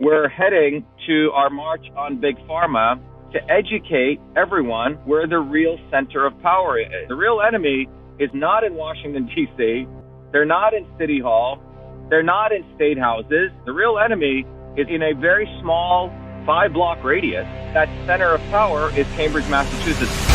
We're heading to our march on Big Pharma to educate everyone where the real center of power is. The real enemy is not in Washington, D.C. They're not in City Hall. They're not in state houses. The real enemy is in a very small 5-block radius. That center of power is Cambridge, Massachusetts.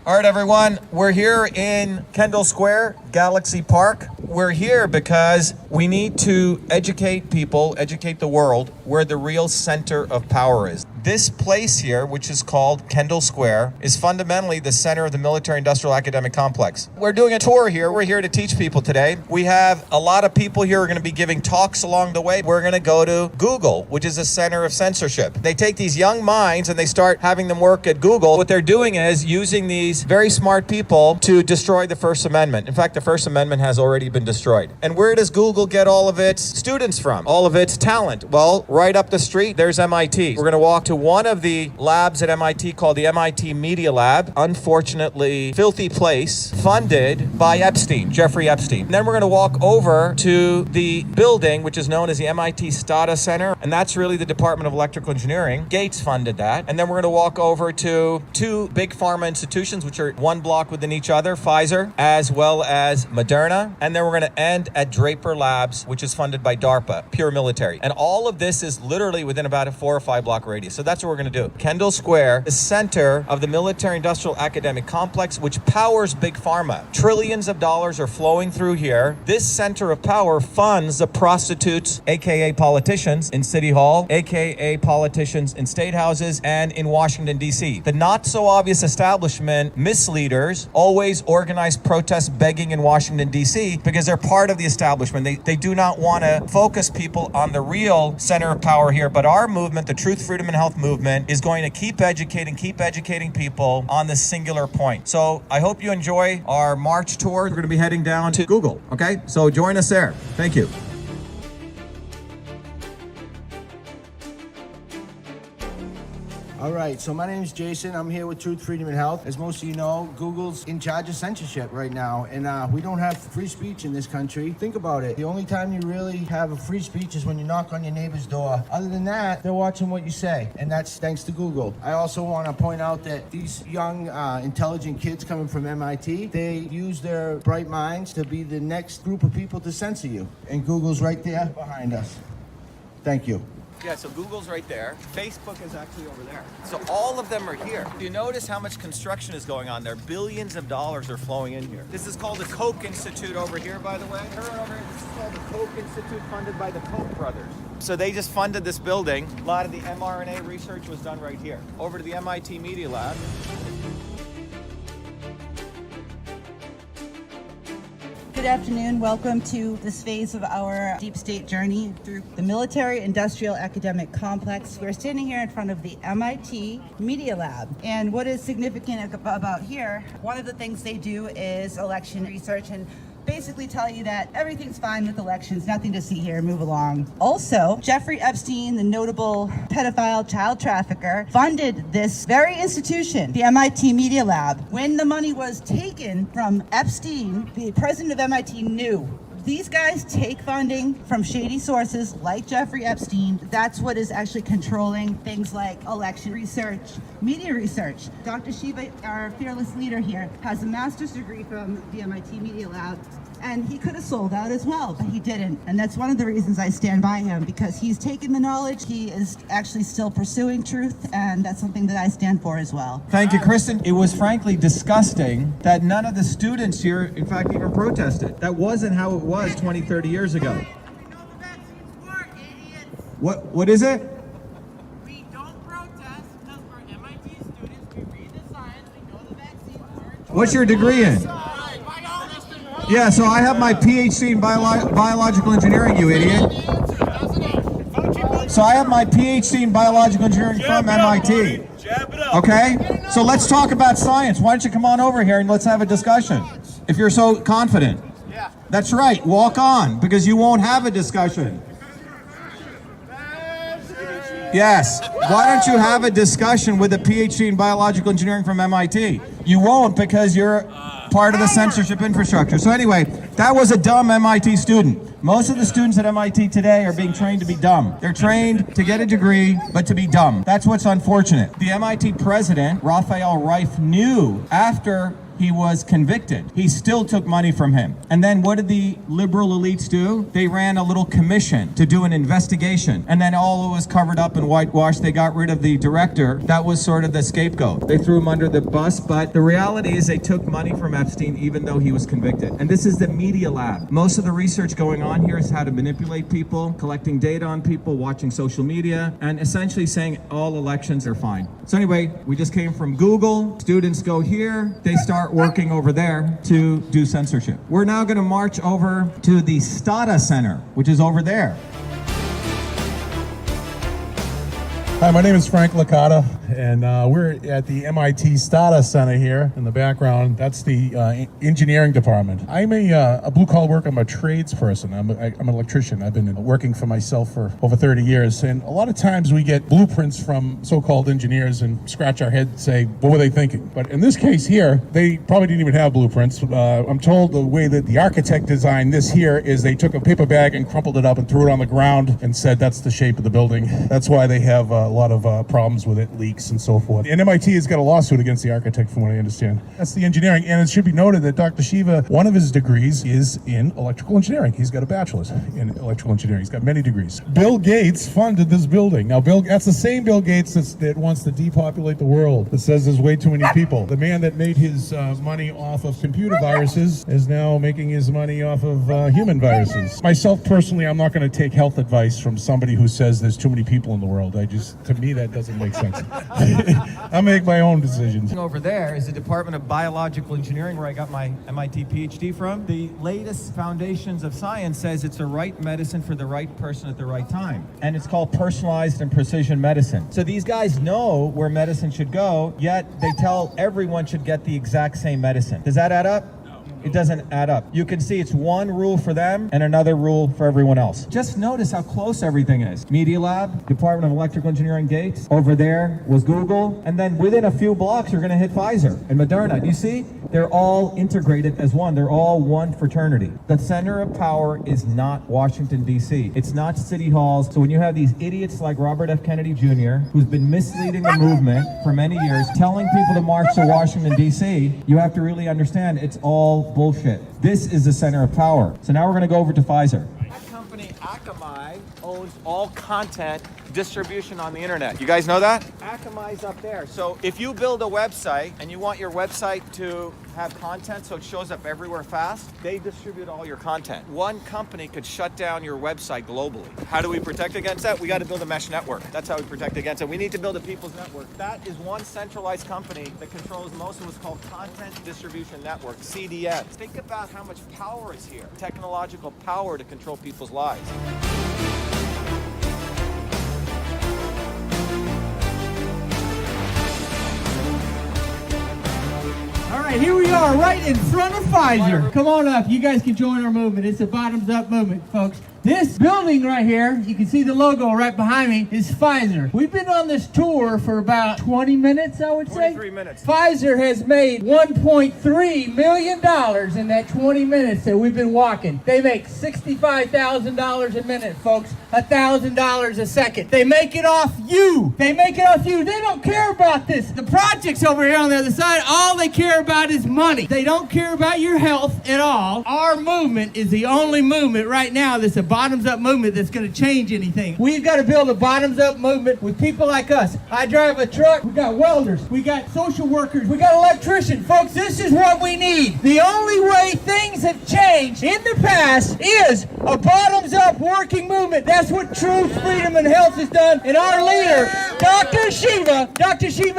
All right, everyone, we're here in Kendall Square, Galaxy Park. We're here because we need to educate people, educate the world, where the real center of power is. This place here, which is called Kendall Square, is fundamentally the center of the military-industrial academic complex. We're doing a tour here. We're here to teach people today. We have a lot of people here who are going to be giving talks along the way. We're going to go to Google, which is the center of censorship. They take these young minds and they start having them work at Google. What they're doing is using these very smart people to destroy the First Amendment. In fact, the First Amendment has already been destroyed. And where does Google get all of its students from? All of its talent? Well, right up the street, there's MIT. We're going to walk to one of the labs at MIT called the MIT Media Lab. Unfortunately, filthy place, funded by Epstein, Jeffrey Epstein. And then we're going to walk over to the building, which is known as the MIT Stata Center, and that's really the Department of Electrical Engineering. Gates funded that. And then we're going to walk over to two big pharma institutions, which are one block within each other, Pfizer, as well as Moderna. And then we're going to end at Draper Labs, which is funded by DARPA, pure military. And all of this is literally within about a 4 or 5 block radius. So that's what we're going to do. Kendall Square, the center of the military-industrial academic complex, which powers Big Pharma. Trillions of dollars are flowing through here. This center of power funds the prostitutes, aka politicians, in City Hall, aka politicians in state houses and in Washington, D.C. The not-so-obvious establishment misleaders always organize protests begging in Washington, D.C. because they're part of the establishment. They do not want to focus people on the real center of power here, but our movement, the Truth, Freedom, and Health movement, is going to keep educating people on this singular point. So I hope you enjoy our March tour. We're going to be heading down to Google, okay? So join us there. Thank you. All right, so my name is Jason. I'm here with Truth, Freedom, and Health. As most of you know, Google's in charge of censorship right now, and we don't have free speech in this country. Think about it. The only time you really have a free speech is when you knock on your neighbor's door. Other than that, they're watching what you say, and that's thanks to Google. I also want to point out that these young, intelligent kids coming from MIT, they use their bright minds to be the next group of people to censor you, and Google's right there behind us. Thank you. Yeah, so Google's right there. Facebook is actually over there. So all of them are here. Do you notice how much construction is going on there? Billions of dollars are flowing in here. This is called the Koch Institute over here, by the way. This is called the Koch Institute, funded by the Koch brothers. So they just funded this building. A lot of the mRNA research was done right here. Over to the MIT Media Lab. Good afternoon. Welcome to this phase of our deep state journey through the military-industrial academic complex. We're standing here in front of the MIT Media Lab. And what is significant about here, one of the things they do is election research and basically tell you that everything's fine with elections, nothing to see here, move along. Also, Jeffrey Epstein, the notable pedophile child trafficker, funded this very institution, the MIT Media Lab. When the money was taken from Epstein, the president of MIT knew. These guys take funding from shady sources like Jeffrey Epstein. That's what is actually controlling things like election research, media research. Dr.SHIVA, our fearless leader here, has a master's degree from the MIT Media Lab, and he could have sold out as well, but he didn't. And that's one of the reasons I stand by him, because he's taken the knowledge, he is actually still pursuing truth, and that's something that I stand for as well. Thank you, Kristen. It was frankly disgusting that none of the students here, in fact, even protested. That wasn't how it was 20, 30 years ago. What is it? We don't protest because we're MIT students. We read the science. We know the vaccines work. What's your degree in? Yeah, so I have my PhD in biological engineering, you idiot. So I have my PhD in biological engineering from MIT. Okay? So let's talk about science. Why don't you come on over here and let's have a discussion, if you're so confident. That's right, walk on, because you won't have a discussion. Yes, why don't you have a discussion with a PhD in biological engineering from MIT? You won't, because you're part of the censorship infrastructure. So anyway, that was a dumb MIT student. Most of the students at MIT today are being trained to be dumb. They're trained to get a degree, but to be dumb. That's what's unfortunate. The MIT president, Raphael Reif, knew after he was convicted, he still took money from him. And then what did the liberal elites do? They ran a little commission to do an investigation. And then all was covered up and whitewashed. They got rid of the director. That was sort of the scapegoat. They threw him under the bus, but the reality is they took money from Epstein even though he was convicted. And this is the media lab. Most of the research going on here is how to manipulate people, collecting data on people, watching social media, and essentially saying all elections are fine. So anyway, we just came from Google. Students go here, they start working over there to do censorship. We're now going to march over to the SHATTER Center, which is over there. Hi, my name is Frank Licata, and we're at the MIT SHATTER Center here in the background. That's the engineering department. I'm a blue-collar worker. I'm a tradesperson. I'm an electrician. I've been working for myself for over 30 years, and a lot of times we get blueprints from so-called engineers and scratch our head and say, what were they thinking? But in this case here, they probably didn't even have blueprints. I'm told the way that the architect designed this here is they took a paper bag and crumpled it up and threw it on the ground and said that's the shape of the building. That's why they have a lot of problems with it, leaks and so forth. And MIT has got a lawsuit against the architect from what I understand. That's the engineering, and it should be noted that Dr.SHIVA, one of his degrees is in electrical engineering. He's got a bachelor's in electrical engineering. He's got many degrees. Bill Gates funded this building. Now, that's the same Bill Gates that wants to depopulate the world, that says there's way too many people. The man that made his money off of computer viruses is now making his money off of human viruses. Myself, personally, I'm not going to take health advice from somebody who says there's too many people in the world. To me, that doesn't make sense. I make my own decisions. Over there is the Department of Biological Engineering, where I got my MIT PhD from. The latest foundations of science says it's the right medicine for the right person at the right time. And it's called personalized and precision medicine. So these guys know where medicine should go, yet they tell everyone should get the exact same medicine. Does that add up? It doesn't add up. You can see it's one rule for them and another rule for everyone else. Just notice how close everything is. Media Lab, Department of Electrical Engineering Gates. Over there was Google. And then within a few blocks, you're going to hit Pfizer and Moderna. Do you see? They're all integrated as one. They're all one fraternity. The center of power is not Washington, D.C. It's not city halls. So when you have these idiots like Robert F. Kennedy Jr., who's been misleading the movement for many years, telling people to march to Washington, D.C., you have to really understand it's all bullshit. This is the center of power. So now we're going to go over to Pfizer. That company, Akamai, owns all content distribution on the internet. You guys know that? Akamai's up there. So if you build a website and you want your website to have content so it shows up everywhere fast, they distribute all your content. One company could shut down your website globally. How do we protect against that? We got to build a mesh network. That's how we protect against it. We need to build a people's network. That is one centralized company that controls most of what's called Content Distribution Network, CDN. Think about how much power is here, technological power to control people's lives. All right, here we are, right in front of Pfizer. Come on up. You guys can join our movement. It's a bottoms-up movement, folks. This building right here, you can see the logo right behind me, is Pfizer. We've been on this tour for about 20 minutes, I would say. 23 minutes. Pfizer has made $1.3 million in that 20 minutes that we've been walking. They make $65,000 a minute, folks. $1,000 a second. They make it off you. They make it off you. They don't care about this. The projects over here on the other side, all they care about is money. They don't care about your health at all. Our movement is the only movement right now that's a bottoms-up movement that's going to change anything. We've got to build a bottoms-up movement with people like us. I drive a truck. We got welders. We got social workers. We got electricians. Folks, this is what we need. The only way things have changed in the past is a bottoms-up working movement. That's what Truth, Freedom, and Health has done. And our leader, Dr. Shiva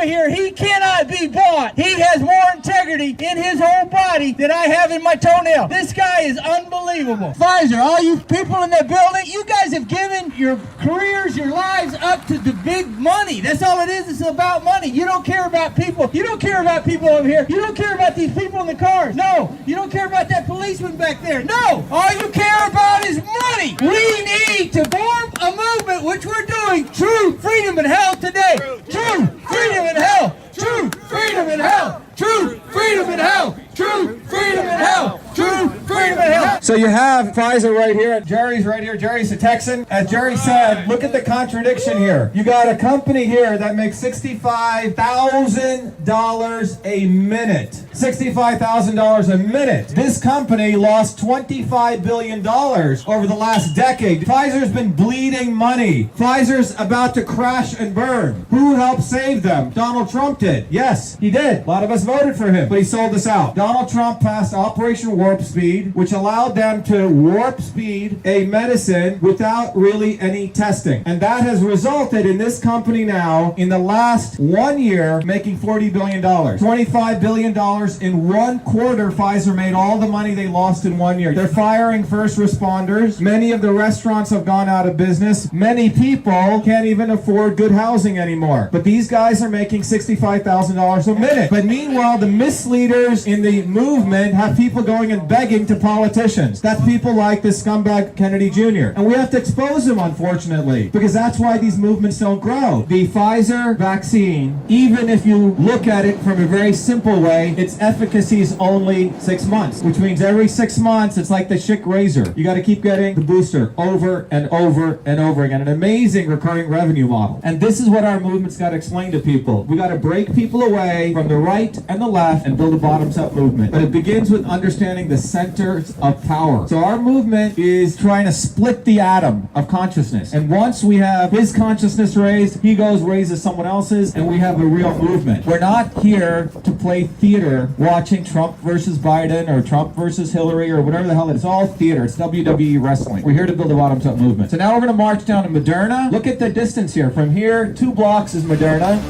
here, he cannot be bought. He has more integrity in his whole body than I have in my toenail. This guy is unbelievable. Pfizer, all you people in that building, you guys have given your careers, your lives up to the big money. That's all it is. It's about money. You don't care about people. You don't care about people over here. You don't care about these people in the cars. No. You don't care about that policeman back there. No. All you care about is money. We need to form a movement, which we're doing. Truth, Freedom, and Health today. Truth, Freedom, and Health. Truth, Freedom, and Health. Truth, Freedom, and Health. Truth, Freedom, and Health. Truth, Freedom, and Health. So you have Pfizer right here, and Jerry's right here. Jerry's a Texan. As Jerry said, look at the contradiction here. You got a company here that makes $65,000 a minute. $65,000 a minute. This company lost $25 billion over the last decade. Pfizer's been bleeding money. Pfizer's about to crash and burn. Who helped save them? Donald Trump did. Yes, he did. A lot of us voted for him, but he sold us out. Donald Trump passed Operation Warp Speed, which allowed them to warp speed a medicine without really any testing. And that has resulted in this company now, in the last 1 year, making $40 billion. $25 billion in 1 quarter. Pfizer made all the money they lost in 1 year. They're firing first responders. Many of the restaurants have gone out of business. Many people can't even afford good housing anymore. But these guys are making $65,000 a minute. But meanwhile, the misleaders in the movement have people going and begging to politicians. That's people like this scumbag Kennedy Jr. And we have to expose them, unfortunately, because that's why these movements don't grow. The Pfizer vaccine, even if you look at it from a very simple way, its efficacy is only 6 months, which means every 6 months, it's like the Schick razor. You got to keep getting the booster over and over and over again. An amazing recurring revenue model. And this is what our movement's got to explain to people. We got to break people away from the right and the left and build a bottoms-up movement. But it begins with understanding the centers of power. So our movement is trying to split the atom of consciousness. And once we have his consciousness raised, he goes, raises someone else's, and we have a real movement. We're not here to play theater watching Trump versus Biden or Trump versus Hillary or whatever the hell it is. It's all theater. It's WWE wrestling. We're here to build a bottoms-up movement. So now we're going to march down to Moderna. Look at the distance here. From here, 2 blocks is Moderna.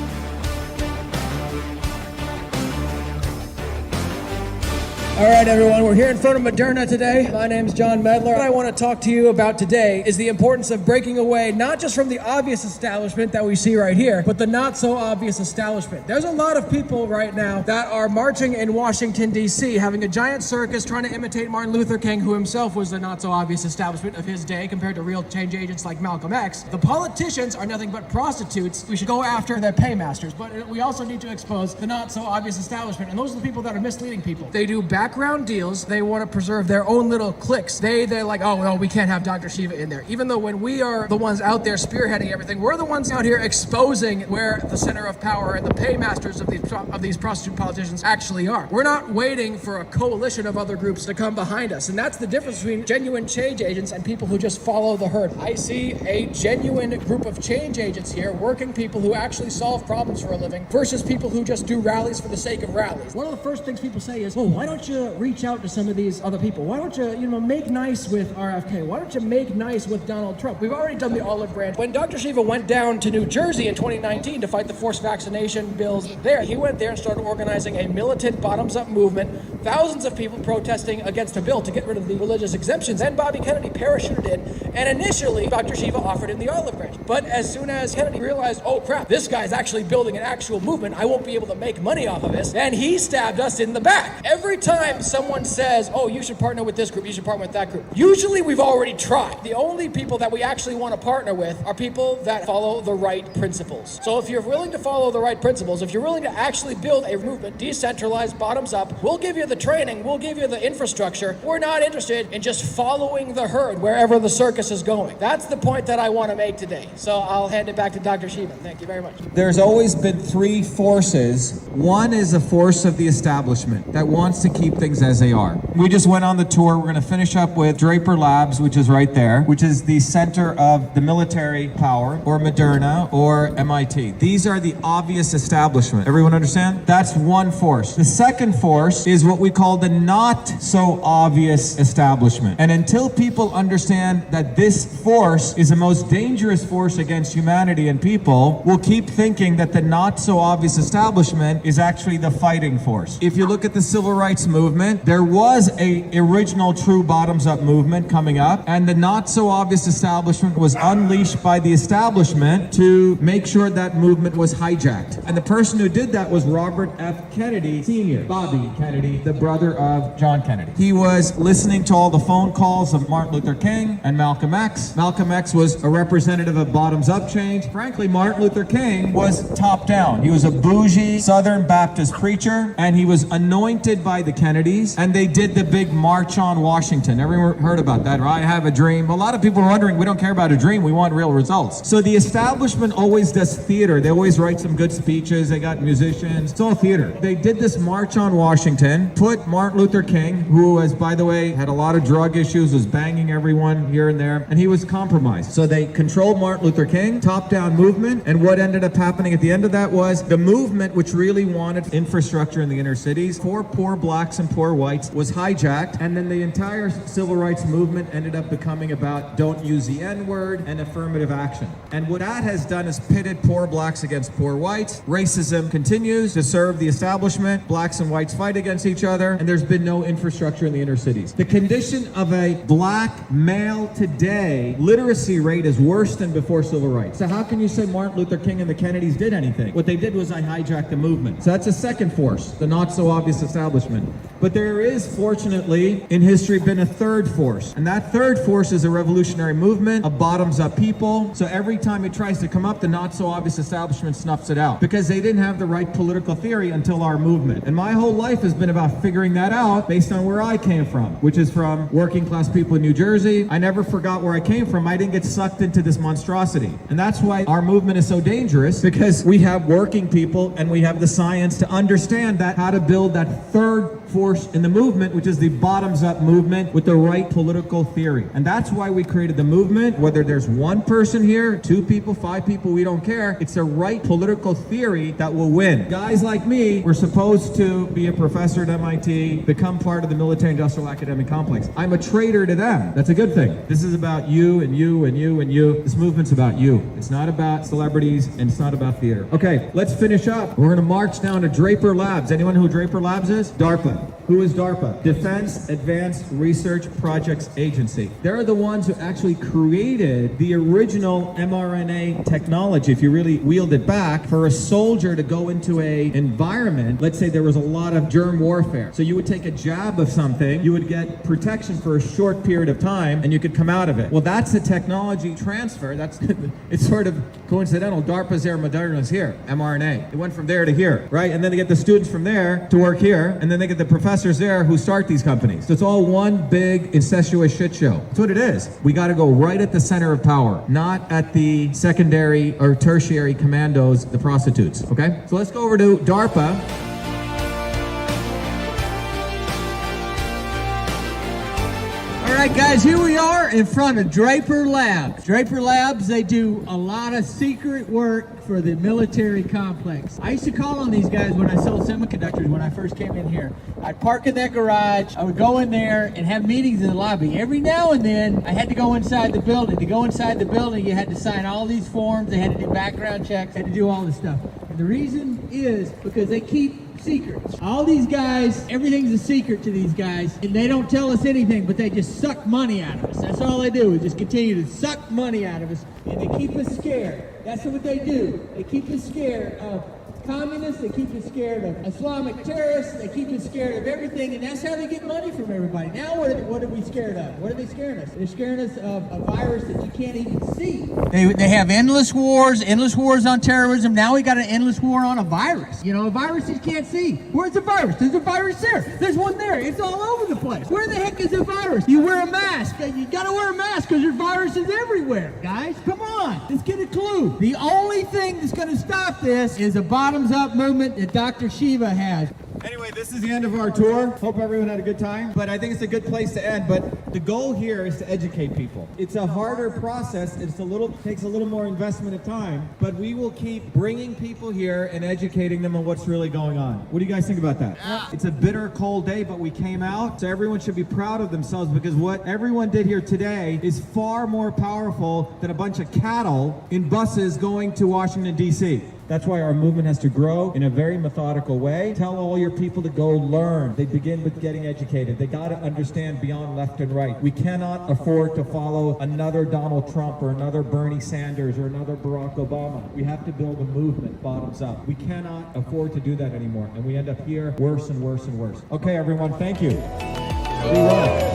All right, everyone, we're here in front of Moderna today. My name's John Medler. What I want to talk to you about today is the importance of breaking away, not just from the obvious establishment that we see right here, but the not so obvious establishment. There's a lot of people right now that are marching in Washington, D.C., having a giant circus trying to imitate Martin Luther King, who himself was the not so obvious establishment of his day compared to real change agents like Malcolm X. The politicians are nothing but prostitutes. We should go after their paymasters, but we also need to expose the not so obvious establishment, and those are the people that are misleading people. They do background deals. They want to preserve their own little cliques. They're like, oh, no, we can't have Dr. Shiva in there. Even though when we are the ones out there spearheading everything, we're the ones out here exposing where the center of power and the paymasters of these prostitute politicians actually are. We're not waiting for a coalition of other groups to come behind us. And that's the difference between genuine change agents and people who just follow the herd. I see a genuine group of change agents here, working people who actually solve problems for a living versus people who just do rallies for the sake of rallies. One of the first things people say is, oh, why don't you reach out to some of these other people? Why don't you, make nice with RFK? Why don't you make nice with Donald Trump? We've already done the olive branch. When Dr. Shiva went down to New Jersey in 2019 to fight the forced vaccination bills there, he went there and started organizing a militant bottoms-up movement, thousands of people protesting against a bill to get rid of the religious exemptions. Then Bobby Kennedy parachuted in, and initially Dr. Shiva offered him the olive branch. But as soon as Kennedy realized, oh crap, this guy's actually building an actual movement, I won't be able to make money off of this, then he stabbed us in the back. Every time someone says, oh, you should partner with this group, you should partner with that group, usually we've already tried. The only people that we actually want to partner with are people that follow the right principles. So if you're willing to follow the right principles, if you're willing to actually build a movement, decentralized, bottoms up, we'll give you the training, we'll give you the infrastructure. We're not interested in just following the herd wherever the circus is going. That's the point that I want to make today. So I'll hand it back to Dr. Shiva. Thank you very much. There's always been three forces. One is a force of the establishment that wants to keep things as they are. We just went on the tour. We're going to finish up with Draper Labs, which is right there, which is the center of the military power, or Moderna, or MIT. These are the obvious establishment. Everyone understand? That's one force. The second force is what we call the not so obvious establishment. And until people understand that this force is the most dangerous force against humanity and people, we'll keep thinking that the not so obvious establishment is actually the fighting force. If you look at the civil rights movement, there was a original true bottoms-up movement coming up, and the not so obvious establishment was unleashed by the establishment to make sure that movement was hijacked. And the person who did that was Robert F. Kennedy Sr., Bobby Kennedy, the brother of John Kennedy. He was listening to all the phone calls of Martin Luther King and Malcolm X. Malcolm X was a representative of bottoms-up change. Frankly, Martin Luther King was top-down. He was a bougie Southern Baptist preacher, and he was anointed by the Kennedys, and they did the big March on Washington. Everyone heard about that, right? I have a dream. A lot of people are wondering, we don't care about a dream, we want real results. So the establishment always does theater. They always write some good speeches. They got musicians. It's all theater. They did this March on Washington, put Martin Luther King, who was, by the way, had a lot of drug issues, was banging everyone here and there, and he was compromised. So they controlled Martin Luther King, top-down movement, and what ended up happening at the end of that was the movement, which really wanted infrastructure in the inner cities for poor blacks and poor whites, was hijacked, and then the entire civil rights movement ended up becoming about don't use the N-word and affirmative action. And what that has done is pitted poor blacks against poor whites. Racism continues to serve the establishment. Blacks and whites fight against each other, and there's been no infrastructure in the inner cities. The condition of a black male today, literacy rate is worse than before civil rights. So how can you say Martin Luther King and the Kennedys did anything? What they did was I hijacked the movement. So that's a second force, the not so obvious establishment. But there is, fortunately, in history been a third force. And that third force is a revolutionary movement of bottoms-up people. So every time it tries to come up, the not so obvious establishment snuffs it out because they didn't have the right political theory until our movement. And my whole life has been about figuring that out based on where I came from, which is from working class people in New Jersey. I never forgot where I came from. I didn't get sucked into this monstrosity. And that's why our movement is so dangerous, because we have working people and we have the science to understand that, how to build that third force in the movement, which is the bottoms-up movement with the right political theory. And that's why we created the movement. Whether there's one person here, 2 people, 5 people, we don't care. It's the right political theory that will win. Guys like me were supposed to be a professor at MIT, become part of the military-industrial academic complex. I'm a traitor to them. That's a good thing. This is about you and you and you and you. This movement's about you. It's not about celebrities and it's not about theater. Okay, let's finish up. We're gonna march down to Draper Labs. Anyone know who Draper Labs is? DARPA. Who is DARPA? Defense Advanced Research Projects Agency. They're the ones who actually created the original mRNA technology, if you really wheeled it back, for a soldier to go into a environment. Let's say there was a lot of germ warfare. So you would take a jab of something, you would get protection for a short period of time, and you could come out of it. Well, that's the technology transfer. That's it's sort of coincidental. DARPA's there, Moderna's here, mRNA. It went from there to here, right? And then they get the students from there to work here, and then they get the professors there who start these companies. So it's all one big incestuous shit show. That's what it is. We got to go right at the center of power, not at the secondary or tertiary commandos, the prostitutes. Okay? So let's go over to DARPA. All right, guys, here we are in front of Draper Labs. Draper Labs, they do a lot of secret work for the military complex. I used to call on these guys when I sold semiconductors when I first came in here. I'd park in that garage, I would go in there and have meetings in the lobby. Every now and then, I had to go inside the building. To go inside the building, you had to sign all these forms, they had to do background checks, had to do all this stuff. And the reason is because they keep secrets. All these guys, everything's a secret to these guys, and they don't tell us anything, but they just suck money out of us. That's all they do, is just continue to suck money out of us, and they keep us scared. That's what they do. They keep us scared of communists, they keep you scared of Islamic terrorists, they keep you scared of everything, and that's how they get money from everybody. Now what are we scared of? What are they scaring us? They're scaring us of a virus that you can't even see. They have endless wars on terrorism. Now we got an endless war on a virus. You know, a virus you can't see. Where's the virus? There's a virus there. There's one there. It's all over the place. Where the heck is the virus? You wear a mask. You gotta wear a mask because there's viruses everywhere, guys. Come on. Let's get a clue. The only thing that's gonna stop this is a bottoms-up movement that Dr.SHIVA has. Anyway, this is the end of our tour. Hope everyone had a good time, but I think it's a good place to end. But the goal here is to educate people. It's a harder process. Takes a little more investment of time, but we will keep bringing people here and educating them on what's really going on. What do you guys think about that? Yeah. It's a bitter, cold day, but we came out, so everyone should be proud of themselves because what everyone did here today is far more powerful than a bunch of cattle in buses going to Washington, D.C. That's why our movement has to grow in a very methodical way. Tell all your people to go learn. They begin with getting educated. They got to understand beyond left and right. We cannot afford to follow another Donald Trump or another Bernie Sanders or another Barack Obama. We have to build a movement bottoms up. We cannot afford to do that anymore. And we end up here worse and worse and worse. Okay, everyone, thank you. Be well.